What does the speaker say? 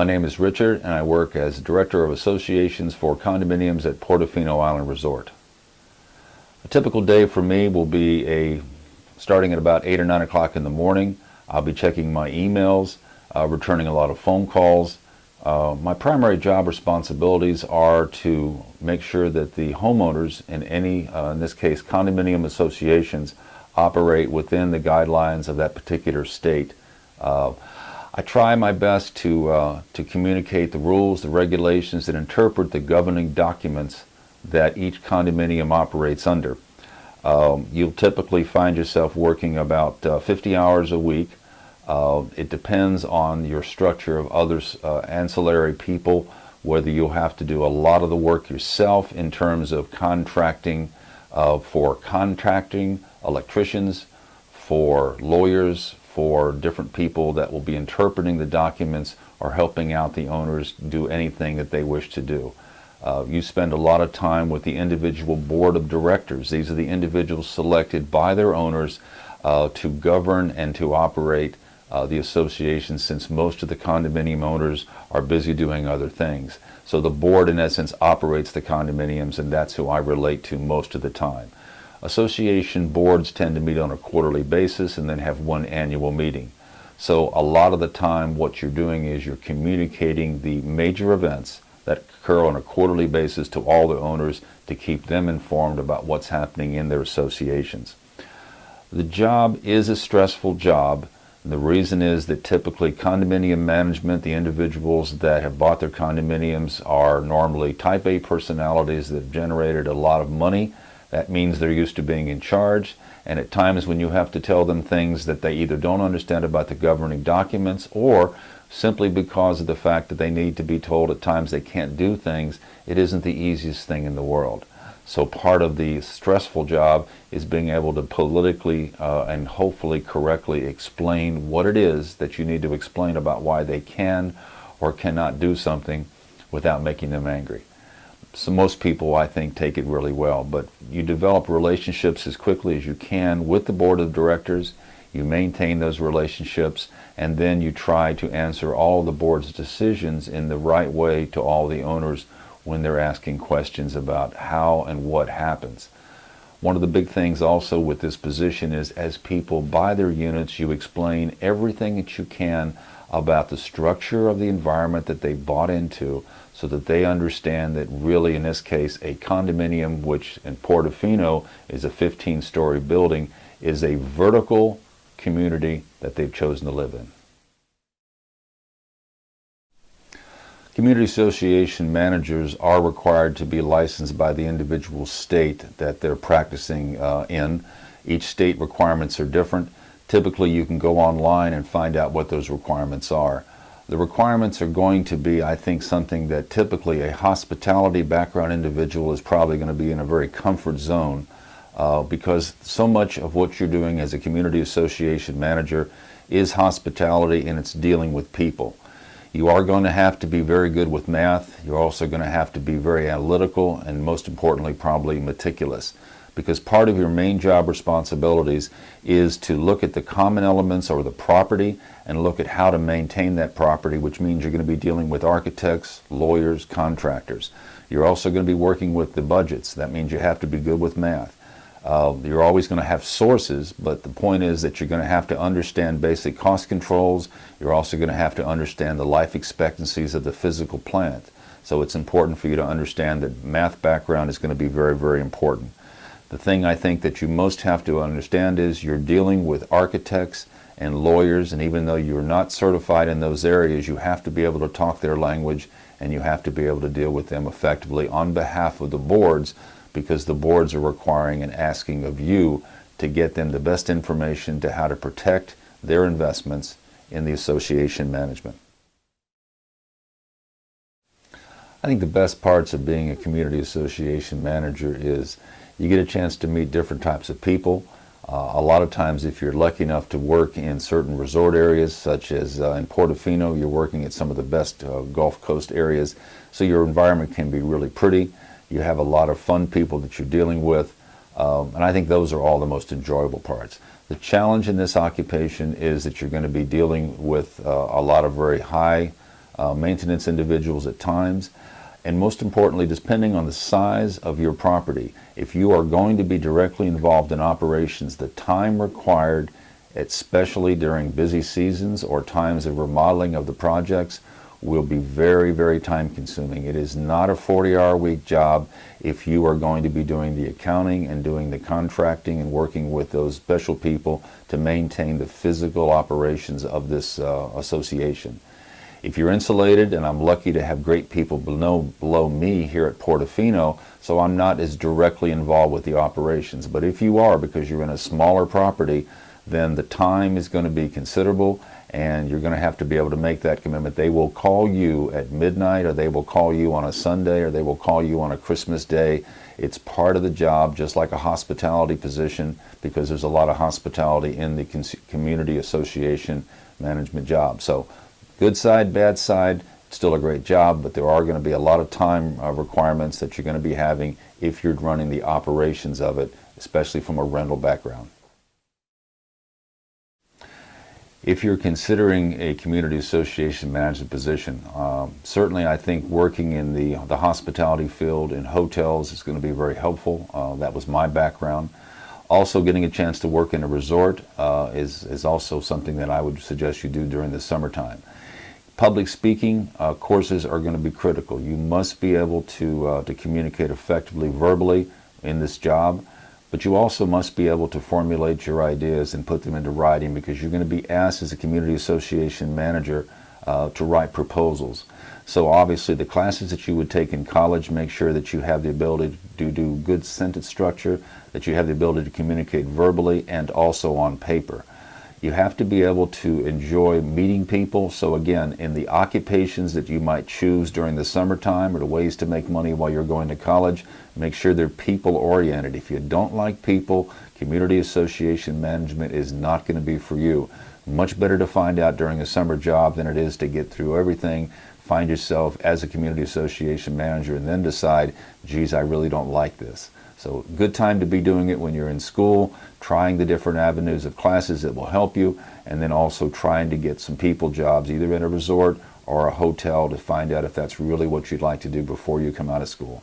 My name is Richard, and I work as Director of Associations for condominiums at Portofino Island Resort. A typical day for me will be starting at about 8 or 9 o'clock in the morning. I'll be checking my emails, returning a lot of phone calls. My primary job responsibilities are to make sure that the homeowners in any, in this case, condominium associations, operate within the guidelines of that particular state. I try my best to communicate the rules, the regulations, and interpret the governing documents that each condominium operates under. You'll typically find yourself working about 50 hours a week. It depends on your structure of other ancillary people, whether you'll have to do a lot of the work yourself in terms of contracting for contracting, electricians, for lawyers, for different people that will be interpreting the documents or helping out the owners do anything that they wish to do. You spend a lot of time with the individual board of directors. These are the individuals selected by their owners to govern and to operate the association, since most of the condominium owners are busy doing other things. So the board, in essence, operates the condominiums, and that's who I relate to most of the time. Association boards tend to meet on a quarterly basis and then have one annual meeting. So a lot of the time what you're doing is you're communicating the major events that occur on a quarterly basis to all the owners to keep them informed about what's happening in their associations. The job is a stressful job. The reason is that typically condominium management, the individuals that have bought their condominiums, are normally type A personalities that have generated a lot of money. That means they're used to being in charge, and at times when you have to tell them things that they either don't understand about the governing documents, or simply because of the fact that they need to be told at times they can't do things, it isn't the easiest thing in the world. So part of the stressful job is being able to politically and hopefully correctly explain what it is that you need to explain about why they can or cannot do something without making them angry. So most people, I think, take it really well, but you develop relationships as quickly as you can with the board of directors. You maintain those relationships, and then you try to answer all the board's decisions in the right way to all the owners when they're asking questions about how and what happens. One of the big things also with this position is, as people buy their units, you explain everything that you can about the structure of the environment that they bought into, so that they understand that really, in this case, a condominium, which in Portofino is a 15-story building, is a vertical community that they've chosen to live in. Community association managers are required to be licensed by the individual state that they're practicing in. Each state requirements are different. Typically, you can go online and find out what those requirements are. The requirements are going to be, I think, something that typically a hospitality background individual is probably going to be in a very comfort zone, because so much of what you're doing as a community association manager is hospitality, and it's dealing with people. You are going to have to be very good with math. You're also going to have to be very analytical, and most importantly, probably meticulous, because part of your main job responsibilities is to look at the common elements or the property and look at how to maintain that property, which means you're going to be dealing with architects, lawyers, contractors. You're also going to be working with the budgets. That means you have to be good with math. You're always going to have sources, but the point is that you're going to have to understand basic cost controls. You're also going to have to understand the life expectancies of the physical plant. So it's important for you to understand that math background is going to be very, very important. The thing I think that you most have to understand is you're dealing with architects and lawyers, and even though you're not certified in those areas, you have to be able to talk their language, and you have to be able to deal with them effectively on behalf of the boards, because the boards are requiring and asking of you to get them the best information to how to protect their investments in the association management. I think the best parts of being a community association manager is you get a chance to meet different types of people. A lot of times, if you're lucky enough to work in certain resort areas, such as in Portofino, you're working at some of the best Gulf Coast areas, so your environment can be really pretty. You have a lot of fun people that you're dealing with, and I think those are all the most enjoyable parts. The challenge in this occupation is that you're going to be dealing with a lot of very high maintenance individuals at times, and most importantly, depending on the size of your property, if you are going to be directly involved in operations, the time required, especially during busy seasons or times of remodeling of the projects, will be very, very time consuming. It is not a 40-hour-a-week job if you are going to be doing the accounting and doing the contracting and working with those special people to maintain the physical operations of this association. If you're insulated, and I'm lucky to have great people below me here at Portofino, so I'm not as directly involved with the operations. But if you are, because you're in a smaller property, then the time is going to be considerable, and you're going to have to be able to make that commitment. They will call you at midnight, or they will call you on a Sunday, or they will call you on a Christmas day. It's part of the job, just like a hospitality position, because there's a lot of hospitality in the community association management job. So good side, bad side, still a great job, but there are going to be a lot of time requirements that you're going to be having if you're running the operations of it, especially from a rental background. If you're considering a community association management position, certainly I think working in the hospitality field in hotels is going to be very helpful. That was my background. Also, getting a chance to work in a resort is also something that I would suggest you do during the summertime. Public speaking courses are going to be critical. You must be able to communicate effectively verbally in this job, but you also must be able to formulate your ideas and put them into writing, because you're going to be asked as a community association manager to write proposals. So obviously the classes that you would take in college, make sure that you have the ability to do good sentence structure, that you have the ability to communicate verbally and also on paper. You have to be able to enjoy meeting people. So again, in the occupations that you might choose during the summertime, or the ways to make money while you're going to college, make sure they're people oriented. If you don't like people, community association management is not going to be for you. Much better to find out during a summer job than it is to get through everything, find yourself as a community association manager, and then decide, geez, I really don't like this. So good time to be doing it when you're in school, trying the different avenues of classes that will help you, and then also trying to get some people jobs either in a resort or a hotel to find out if that's really what you'd like to do before you come out of school.